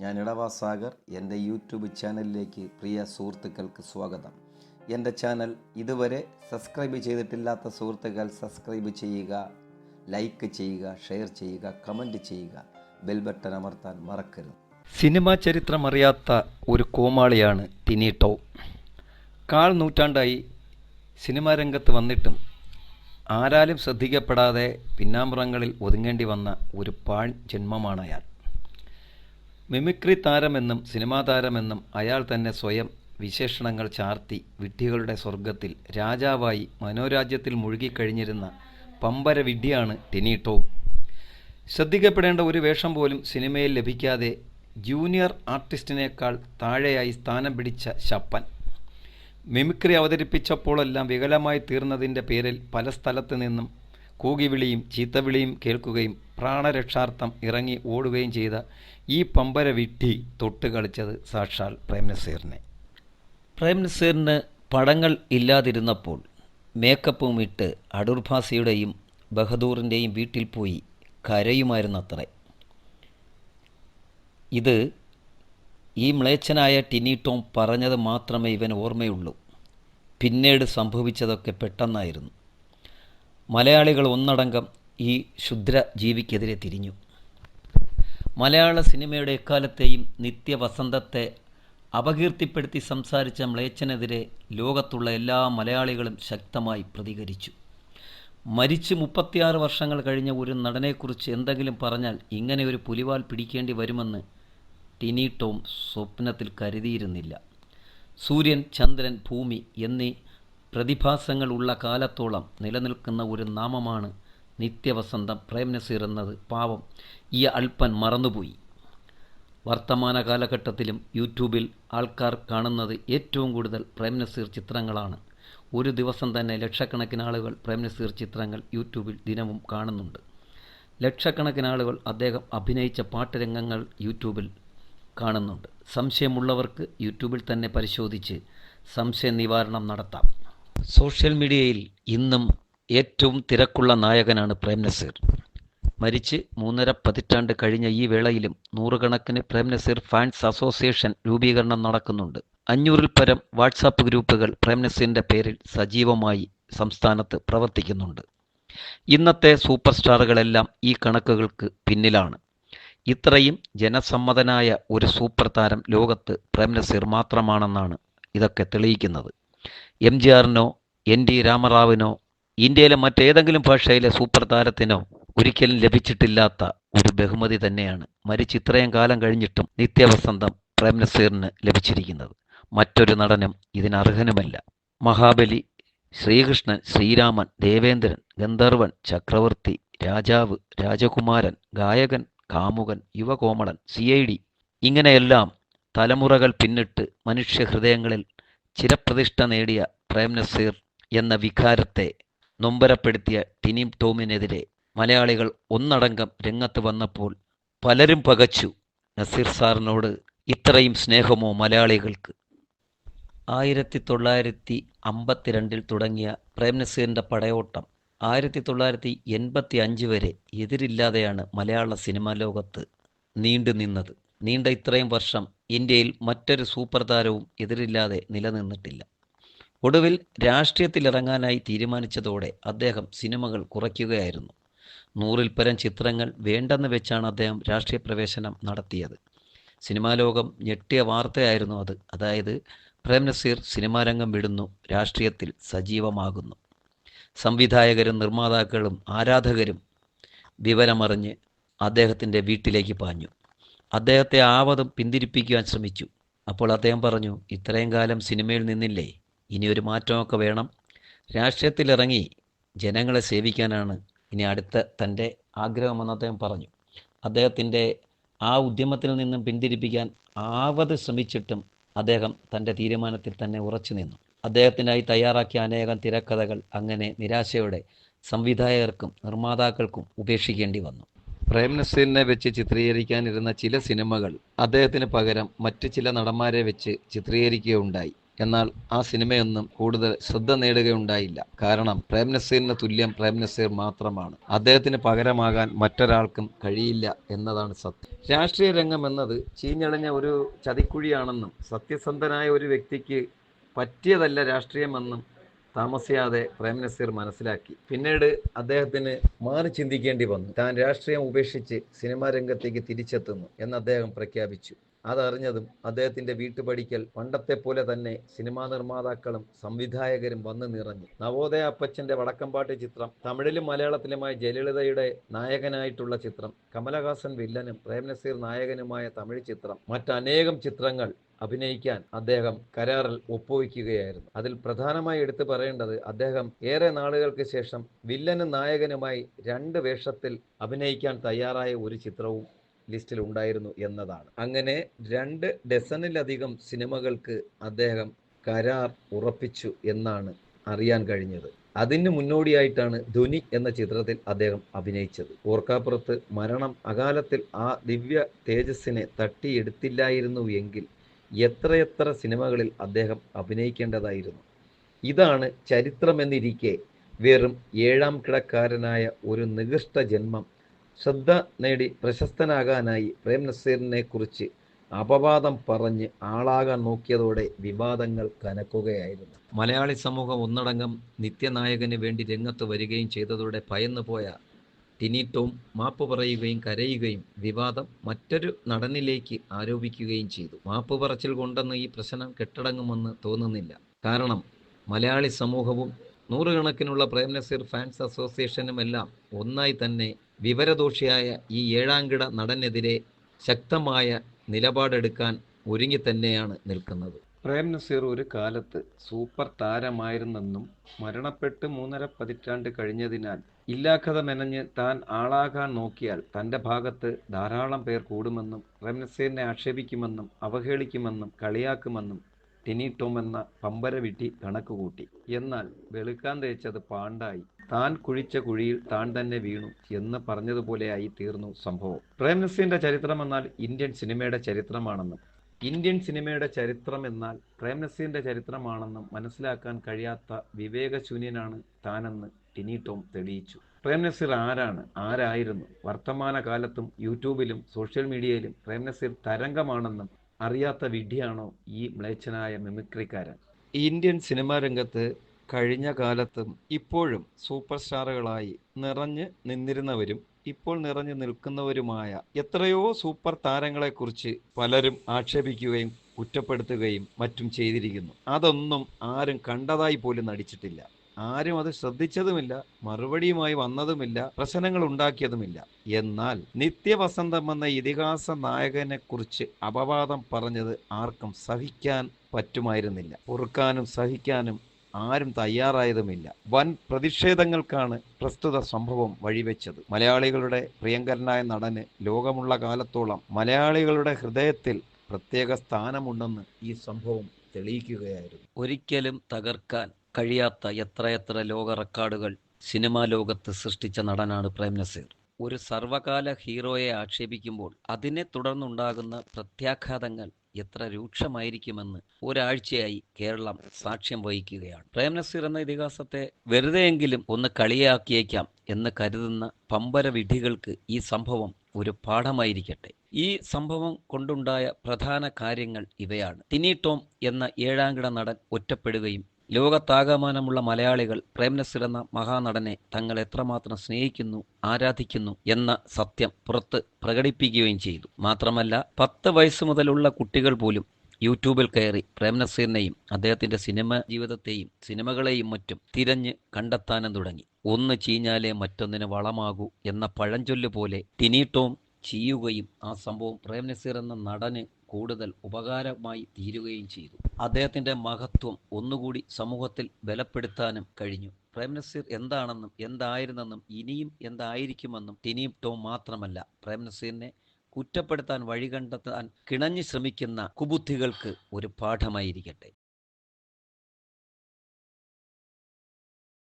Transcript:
ഞാൻ ഇടവാസാഗർ. എൻ്റെ യൂട്യൂബ് ചാനലിലേക്ക് പ്രിയ സുഹൃത്തുക്കൾക്ക് സ്വാഗതം. എൻ്റെ ചാനൽ ഇതുവരെ സബ്സ്ക്രൈബ് ചെയ്തിട്ടില്ലാത്ത സുഹൃത്തുക്കൾ സബ്സ്ക്രൈബ് ചെയ്യുക, ലൈക്ക് ചെയ്യുക, ഷെയർ ചെയ്യുക, കമൻറ്റ് ചെയ്യുക, ബെൽ ബട്ടൺ അമർത്താൻ മറക്കരുത്. സിനിമാ ചരിത്രമറിയാത്ത ഒരു കോമാളിയാണ് ടിനി ടോം. കാൽ നൂറ്റാണ്ടായി സിനിമാ രംഗത്ത് വന്നിട്ടും ആരാലും ശ്രദ്ധിക്കപ്പെടാതെ പിന്നാമ്പുറങ്ങളിൽ ഒതുങ്ങേണ്ടി വന്ന ഒരു പാൺ ജന്മമാണ് അയാൾ. മിമിക്രി താരമെന്നും സിനിമാ താരമെന്നും അയാൾ തന്നെ സ്വയം വിശേഷണങ്ങൾ ചാർത്തി വിഡ്ഢികളുടെ സ്വർഗത്തിൽ രാജാവായി മനോരാജ്യത്തിൽ മുഴുകിക്കഴിഞ്ഞിരുന്ന പമ്പര വിഡ്ഢിയാണ് ടിനി ടോം. ശ്രദ്ധിക്കപ്പെടേണ്ട ഒരു വേഷം പോലും സിനിമയിൽ ലഭിക്കാതെ ജൂനിയർ ആർട്ടിസ്റ്റിനേക്കാൾ താഴെയായി സ്ഥാനം പിടിച്ച ശപ്പൻ. മിമിക്രി അവതരിപ്പിച്ചപ്പോഴെല്ലാം വികലമായി തീർന്നതിൻ്റെ പേരിൽ പല സ്ഥലത്ത് നിന്നും കൂകിവിളിയും ചീത്തവിളിയും കേൾക്കുകയും പ്രാണരക്ഷാർത്ഥം ഇറങ്ങി ഓടുകയും ചെയ്ത ഈ പമ്പര വിഡ്ഢി തൊട്ട് കളിച്ചത് സാക്ഷാൽ പ്രേംനസീറിനെ. പ്രേംനസീറിന് പടങ്ങൾ ഇല്ലാതിരുന്നപ്പോൾ മേക്കപ്പും ഇട്ട് അടൂർ ഭാസിയുടെയും ബഹദൂറിൻ്റെയും വീട്ടിൽ പോയി കരയുമായിരുന്നത്രേ. ഇത് ഈ മ്ലേച്ഛനായ ടിനി ടോം പറഞ്ഞത് മാത്രമേ ഇവൻ ഓർമ്മയുള്ളൂ. പിന്നീട് സംഭവിച്ചതൊക്കെ പെട്ടെന്നായിരുന്നു. മലയാളികൾ ഒന്നടങ്കം ഈ ക്ഷുദ്ര ജീവിക്കെതിരെ തിരിഞ്ഞു. മലയാള സിനിമയുടെ എക്കാലത്തെയും നിത്യവസന്തത്തെ അപകീർത്തിപ്പെടുത്തി സംസാരിച്ച മ്ലേച്ഛനെതിരെ ലോകത്തുള്ള എല്ലാ മലയാളികളും ശക്തമായി പ്രതികരിച്ചു. മരിച്ച് 36 വർഷങ്ങൾ കഴിഞ്ഞ ഒരു നടനെക്കുറിച്ച് എന്തെങ്കിലും പറഞ്ഞാൽ ഇങ്ങനെ ഒരു പുലിവാൽ പിടിക്കേണ്ടി വരുമെന്ന് ടിനി ടോം സ്വപ്നത്തിൽ കരുതിയിരുന്നില്ല. സൂര്യൻ, ചന്ദ്രൻ, ഭൂമി എന്നീ പ്രതിഭാസങ്ങൾ ഉള്ള കാലത്തോളം നിലനിൽക്കുന്ന ഒരു നാമമാണ് നിത്യവസന്തം പ്രേംനസീർ എന്നത് പാവം ഈ അൽപ്പൻ മറന്നുപോയി. വർത്തമാന കാലഘട്ടത്തിലും യൂട്യൂബിൽ ആൾക്കാർ കാണുന്നത് ഏറ്റവും കൂടുതൽ പ്രേംനസീർ ചിത്രങ്ങളാണ്. ഒരു ദിവസം തന്നെ ലക്ഷക്കണക്കിന് ആളുകൾ പ്രേംനസീർ ചിത്രങ്ങൾ യൂട്യൂബിൽ ദിനവും കാണുന്നുണ്ട്. ലക്ഷക്കണക്കിന് ആളുകൾ അദ്ദേഹം അഭിനയിച്ച പാട്ടുരംഗങ്ങൾ യൂട്യൂബിൽ കാണുന്നുണ്ട്. സംശയമുള്ളവർക്ക് യൂട്യൂബിൽ തന്നെ പരിശോധിച്ച് സംശയ നിവാരണം നടത്താം. സോഷ്യൽ മീഡിയയിൽ ഇന്നും ഏറ്റവും തിരക്കുള്ള നായകനാണ് പ്രേംനസീർ. മരിച്ച് 3.5 പതിറ്റാണ്ട് കഴിഞ്ഞ ഈ വേളയിലും നൂറുകണക്കിന് പ്രേംനസീർ ഫാൻസ് അസോസിയേഷൻ രൂപീകരണം നടക്കുന്നുണ്ട്. 500-ൽ പരം വാട്സാപ്പ് ഗ്രൂപ്പുകൾ പ്രേംനസീറിൻ്റെ പേരിൽ സജീവമായി സംസ്ഥാനത്ത് പ്രവർത്തിക്കുന്നുണ്ട്. ഇന്നത്തെ സൂപ്പർ സ്റ്റാറുകളെല്ലാം ഈ കണക്കുകൾക്ക് പിന്നിലാണ്. ഇത്രയും ജനസമ്മതനായ ഒരു സൂപ്പർ താരം ലോകത്ത് പ്രേംനസീർ മാത്രമാണെന്നാണ് ഇതൊക്കെ തെളിയിക്കുന്നത്. എംജിആറിനോ NT രാമറാവിനോ ഇന്ത്യയിലെ മറ്റേതെങ്കിലും ഭാഷയിലെ സൂപ്പർ താരത്തിനോ ഒരിക്കലും ലഭിച്ചിട്ടില്ലാത്ത ഒരു ബഹുമതി തന്നെയാണ് മരിച്ച് ഇത്രയും കാലം കഴിഞ്ഞിട്ടും നിത്യവസന്തം പ്രേംനസീറിന് ലഭിച്ചിരിക്കുന്നത്. മറ്റൊരു നടനും ഇതിനർഹനുമല്ല. മഹാബലി, ശ്രീകൃഷ്ണൻ, ശ്രീരാമൻ, ദേവേന്ദ്രൻ, ഗന്ധർവൻ, ചക്രവർത്തി, രാജാവ്, രാജകുമാരൻ, ഗായകൻ, കാമുകൻ, യുവകോമളൻ, CID ഇങ്ങനെയെല്ലാം തലമുറകൾ പിന്നിട്ട് മനുഷ്യഹൃദയങ്ങളിൽ ചിരപ്രതിഷ്ഠ നേടിയ പ്രേംനസീർ എന്ന വികാരത്തെ നൊമ്പരപ്പെടുത്തിയ ടിനി ടോമിനെതിരെ മലയാളികൾ ഒന്നടങ്കം രംഗത്ത് വന്നപ്പോൾ പലരും പകച്ചു. നസീർ സാറിനോട് ഇത്രയും സ്നേഹമോ മലയാളികൾക്ക്? 1952 തുടങ്ങിയ പ്രേംനസീറിൻ്റെ പടയോട്ടം 1985 വരെ എതിരില്ലാതെയാണ് മലയാള സിനിമാ ലോകത്ത് നീണ്ടുനിന്നത്. നീണ്ട ഇത്രയും വർഷം ഇന്ത്യയിൽ മറ്റൊരു സൂപ്പർ താരവും എതിരില്ലാതെ നിലനിന്നിട്ടില്ല. ഒടുവിൽ രാഷ്ട്രീയത്തിലിറങ്ങാനായി തീരുമാനിച്ചതോടെ അദ്ദേഹം സിനിമകൾ കുറയ്ക്കുകയായിരുന്നു. 100-ൽ പരം ചിത്രങ്ങൾ വേണ്ടെന്ന് വെച്ചാണ് അദ്ദേഹം രാഷ്ട്രീയ പ്രവേശനം നടത്തിയത്. സിനിമാ ലോകം ഞെട്ടിയ വാർത്തയായിരുന്നു അത്. അതായത് പ്രേംനസീർ സിനിമാരംഗം വിടുന്നു, രാഷ്ട്രീയത്തിൽ സജീവമാകുന്നു. സംവിധായകരും നിർമ്മാതാക്കളും ആരാധകരും വിവരമറിഞ്ഞ് അദ്ദേഹത്തിൻ്റെ വീട്ടിലേക്ക് പാഞ്ഞു. അദ്ദേഹത്തെ ആവതും പിന്തിരിപ്പിക്കുവാൻ ശ്രമിച്ചു. അപ്പോൾ അദ്ദേഹം പറഞ്ഞു, ഇത്രയും കാലം സിനിമയിൽ നിന്നില്ലേ, ഇനിയൊരു മാറ്റമൊക്കെ വേണം. രാഷ്ട്രീയത്തിലിറങ്ങി ജനങ്ങളെ സേവിക്കാനാണ് ഇനി അടുത്ത തൻ്റെ ആഗ്രഹമെന്ന് അദ്ദേഹം പറഞ്ഞു. അദ്ദേഹത്തിൻ്റെ ആ ഉദ്യമത്തിൽ നിന്നും പിന്തിരിപ്പിക്കാൻ ആവത് ശ്രമിച്ചിട്ടും അദ്ദേഹം തൻ്റെ തീരുമാനത്തിൽ തന്നെ ഉറച്ചു നിന്നു. അദ്ദേഹത്തിനായി തയ്യാറാക്കിയ അനേകം തിരക്കഥകൾ അങ്ങനെ നിരാശയോടെ സംവിധായകർക്കും നിർമ്മാതാക്കൾക്കും ഉപേക്ഷിക്കേണ്ടി വന്നു. പ്രേംനസീറിനെ വെച്ച് ചിത്രീകരിക്കാനിരുന്ന ചില സിനിമകൾ അദ്ദേഹത്തിന് പകരം മറ്റ് ചില നടന്മാരെ വെച്ച് ചിത്രീകരിക്കുകയുണ്ടായി. എന്നാൽ ആ സിനിമയൊന്നും കൂടുതൽ ശ്രദ്ധ നേടുകയുണ്ടായില്ല. കാരണം പ്രേം നസീറിന് തുല്യം പ്രേം നസീർ മാത്രമാണ്. അദ്ദേഹത്തിന് പകരമാകാൻ മറ്റൊരാൾക്കും കഴിയില്ല എന്നതാണ് സത്യം. രാഷ്ട്രീയ രംഗം എന്നത് ചീഞ്ഞളിഞ്ഞ ഒരു ചതിക്കുഴിയാണെന്നും സത്യസന്ധനായ ഒരു വ്യക്തിക്ക് പറ്റിയതല്ല രാഷ്ട്രീയമെന്നും താമസിയാതെ പ്രേം നസീർ മനസ്സിലാക്കി. പിന്നീട് അദ്ദേഹത്തിന് മാറി ചിന്തിക്കേണ്ടി വന്നു. താൻ രാഷ്ട്രീയം ഉപേക്ഷിച്ച് സിനിമാ രംഗത്തേക്ക് തിരിച്ചെത്തുന്നു എന്ന് അദ്ദേഹം പ്രഖ്യാപിച്ചു. അതറിഞ്ഞതും അദ്ദേഹത്തിന്റെ വീട്ടുപടിക്കൽ പണ്ടത്തെ പോലെ തന്നെ സിനിമാ നിർമ്മാതാക്കളും സംവിധായകരും വന്നു നിറഞ്ഞു. നവോദയ അപ്പച്ചന്റെ വടക്കംപാട്ട് ചിത്രം, തമിഴിലും മലയാളത്തിലുമായി ജയലളിതയുടെ നായകനായിട്ടുള്ള ചിത്രം, കമലഹാസൻ വില്ലനും പ്രേം നസീർ നായകനുമായ തമിഴ് ചിത്രം, മറ്റനേകം ചിത്രങ്ങൾ അഭിനയിക്കാൻ അദ്ദേഹം കരാറിൽ ഒപ്പുവയ്ക്കുകയായിരുന്നു. അതിൽ പ്രധാനമായി എടുത്തു പറയേണ്ടത് അദ്ദേഹം ഏറെ നാളുകൾക്ക് ശേഷം വില്ലനും നായകനുമായി 2 വേഷത്തിൽ അഭിനയിക്കാൻ തയ്യാറായ ഒരു ചിത്രവും ലിസ്റ്റിൽ ഉണ്ടായിരുന്നു എന്നതാണ്. അങ്ങനെ 2 ഡസനിലധികം സിനിമകൾക്ക് അദ്ദേഹം കരാർ ഉറപ്പിച്ചു എന്നാണ് അറിയാൻ കഴിഞ്ഞത്. അതിന് മുന്നോടിയായിട്ടാണ് ധ്വനി എന്ന ചിത്രത്തിൽ അദ്ദേഹം അഭിനയിച്ചത്. ഓർക്കാപ്പുറത്ത് മരണം അകാലത്തിൽ ആ ദിവ്യ തേജസ്സിനെ തട്ടിയെടുത്തില്ലായിരുന്നു എങ്കിൽ എത്രയെത്ര സിനിമകളിൽ അദ്ദേഹം അഭിനയിക്കേണ്ടതായിരുന്നു. ഇതാണ് ചരിത്രമെന്നിരിക്കെ വെറും 7ാം കിടക്കാരനായ ഒരു നികൃഷ്ട ജന്മം ശ്രദ്ധ നേടി പ്രശസ്തനാകാനായി പ്രേം നസീറിനെ കുറിച്ച് അപവാദം പറഞ്ഞ് ആളാകാൻ നോക്കിയതോടെ വിവാദങ്ങൾ കനക്കുകയായിരുന്നു. മലയാളി സമൂഹം ഒന്നടങ്കം നിത്യനായകന് വേണ്ടി രംഗത്ത് വരികയും ചെയ്തതോടെ ഭയന്നുപോയ ടിനി ടോം മാപ്പ് പറയുകയും കരയുകയും വിവാദം മറ്റൊരു നടനിലേക്ക് ആരോപിക്കുകയും ചെയ്തു. മാപ്പ് പറച്ചിൽ കൊണ്ടൊന്നും ഈ പ്രശ്നം കെട്ടടങ്ങുമെന്ന് തോന്നുന്നില്ല. കാരണം മലയാളി സമൂഹവും നൂറുകണക്കിനുള്ള പ്രേം നസീർ ഫാൻസ് അസോസിയേഷനുമെല്ലാം ഒന്നായി തന്നെ വിവരദോഷിയായ ഈ 7ാം കിട നടനെതിരെ ശക്തമായ നിലപാടെടുക്കാൻ ഒരുങ്ങി തന്നെയാണ് നിൽക്കുന്നത്. പ്രേം നസീർ ഒരു കാലത്ത് സൂപ്പർ താരമായിരുന്നെന്നും മരണപ്പെട്ട് 3.5 പതിറ്റാണ്ട് കഴിഞ്ഞതിനാൽ ഇല്ലാക്കഥ മെനഞ്ഞ് താൻ ആളാകാൻ നോക്കിയാൽ തൻ്റെ ഭാഗത്ത് ധാരാളം പേർ കൂടുമെന്നും പ്രേം നസീറിനെ ആക്ഷേപിക്കുമെന്നും അവഹേളിക്കുമെന്നും കളിയാക്കുമെന്നും ടിനി ടോം എന്ന പമ്പര വിട്ടി കണക്കുകൂട്ടി. എന്നാൽ വെളുക്കാൻ തേച്ചത് പാണ്ടായി. താൻ കുഴിച്ച കുഴിയിൽ താൻ തന്നെ വീണു എന്ന് പറഞ്ഞതുപോലെയായി തീർന്നു സംഭവം. പ്രേം നസീറിന്റെ ചരിത്രം എന്നാൽ ഇന്ത്യൻ സിനിമയുടെ ചരിത്രമാണെന്നും ഇന്ത്യൻ സിനിമയുടെ ചരിത്രം എന്നാൽ പ്രേം നസീറിന്റെ ചരിത്രമാണെന്നും മനസ്സിലാക്കാൻ കഴിയാത്ത വിവേകശൂന്യനാണ് താനെന്ന് ടിനി ടോം തെളിയിച്ചു. പ്രേം നസീർ ആരായിരുന്നു? വർത്തമാനകാലത്തും യൂട്യൂബിലും സോഷ്യൽ മീഡിയയിലും പ്രേം നസീർ തരംഗമാണെന്നും അറിയാത്ത വിഡ്ഢിയാണോ ഈ മ്ലേച്ഛനായ മിമിക്രിക്കാരൻ? ഇന്ത്യൻ സിനിമാ രംഗത്ത് കഴിഞ്ഞ കാലത്തും ഇപ്പോഴും സൂപ്പർ സ്റ്റാറുകളായി നിറഞ്ഞു നിന്നിരുന്നവരും ഇപ്പോൾ നിറഞ്ഞു നിൽക്കുന്നവരുമായ എത്രയോ സൂപ്പർ താരങ്ങളെക്കുറിച്ച് പലരും ആക്ഷേപിക്കുകയും കുറ്റപ്പെടുത്തുകയും മറ്റും ചെയ്തിരിക്കുന്നു. അതൊന്നും ആരും കണ്ടതായി പോലും നടിച്ചിട്ടില്ല. ആരും അത് ശ്രദ്ധിച്ചതുമില്ല, മറുപടിയുമായി വന്നതുമില്ല, പ്രശ്നങ്ങൾ ഉണ്ടാക്കിയതുമില്ല. എന്നാൽ നിത്യവസന്തം എന്ന ഇതിഹാസ നായകനെ കുറിച്ച് അപവാദം പറഞ്ഞത് ആർക്കും സഹിക്കാൻ പറ്റുമായിരുന്നില്ല. പൊറുക്കാനും സഹിക്കാനും ആരും തയ്യാറായതുമില്ല. വൻ പ്രതിഷേധങ്ങൾക്കാണ് പ്രസ്തുത സംഭവം വഴിവെച്ചത്. മലയാളികളുടെ പ്രിയങ്കരനായ നടന് ലോകമുള്ള കാലത്തോളം മലയാളികളുടെ ഹൃദയത്തിൽ പ്രത്യേക സ്ഥാനമുണ്ടെന്ന് ഈ സംഭവം തെളിയിക്കുകയായിരുന്നു. ഒരിക്കലും തകർക്കാൻ കഴിയാത്ത എത്രയെത്ര ലോക റെക്കോർഡുകൾ സിനിമാ ലോകത്ത് സൃഷ്ടിച്ച നടനാണ് പ്രേം നസീർ. ഒരു സർവകാല ഹീറോയെ ആക്ഷേപിക്കുമ്പോൾ അതിനെ തുടർന്നുണ്ടാകുന്ന പ്രത്യാഘാതങ്ങൾ എത്ര രൂക്ഷമായിരിക്കുമെന്ന് ഒരാഴ്ചയായി കേരളം സാക്ഷ്യം വഹിക്കുകയാണ്. പ്രേം നസീർ എന്ന ഇതിഹാസത്തെ വെറുതെയെങ്കിലും ഒന്ന് കളിയാക്കിയേക്കാം എന്ന് കരുതുന്ന പമ്പര വിഡ്ഢികൾക്ക് ഈ സംഭവം ഒരു പാഠമായിരിക്കട്ടെ. ഈ സംഭവം കൊണ്ടുണ്ടായ പ്രധാന കാര്യങ്ങൾ ഇവയാണ്. ടിനി ടോം എന്ന 7ാം കിട നടൻ ഒറ്റപ്പെടുകയും ലോകത്താകമാനമുള്ള മലയാളികൾ പ്രേം നസീർ എന്ന മഹാനടനെ തങ്ങൾ എത്രമാത്രം സ്നേഹിക്കുന്നു, ആരാധിക്കുന്നു എന്ന സത്യം പുറത്ത് പ്രകടിപ്പിക്കുകയും ചെയ്തു. മാത്രമല്ല 10 വയസ്സ് മുതലുള്ള കുട്ടികൾ പോലും യൂട്യൂബിൽ കയറി പ്രേം നസീറിനെയും അദ്ദേഹത്തിന്റെ സിനിമ ജീവിതത്തെയും സിനിമകളെയും മറ്റും തിരഞ്ഞ് കണ്ടെത്താനും തുടങ്ങി. ഒന്ന് ചീഞ്ഞാലേ മറ്റൊന്നിന് വളമാകൂ എന്ന പഴഞ്ചൊല്ല് പോലെ ടിനി ടോം ചെയ്യുകയും ആ സംഭവം പ്രേം നസീർ എന്ന നടന് കൂടുതൽ ഉപകാരമായി തീരുകയും ചെയ്തു. അദ്ദേഹത്തിന്റെ മഹത്വം ഒന്നുകൂടി സമൂഹത്തിൽ ബലപ്പെടുത്താനും കഴിഞ്ഞു. പ്രേം നസീർ എന്താണെന്നും എന്തായിരുന്നെന്നും ഇനിയും എന്തായിരിക്കുമെന്നും ടിനി ടോം മാത്രമല്ല, പ്രേം നസീറിനെ കുറ്റപ്പെടുത്താൻ വഴി കണ്ടെത്താൻ കിണഞ്ഞു ശ്രമിക്കുന്ന കുബുദ്ധികൾക്ക് ഒരു പാഠമായിരിക്കട്ടെ.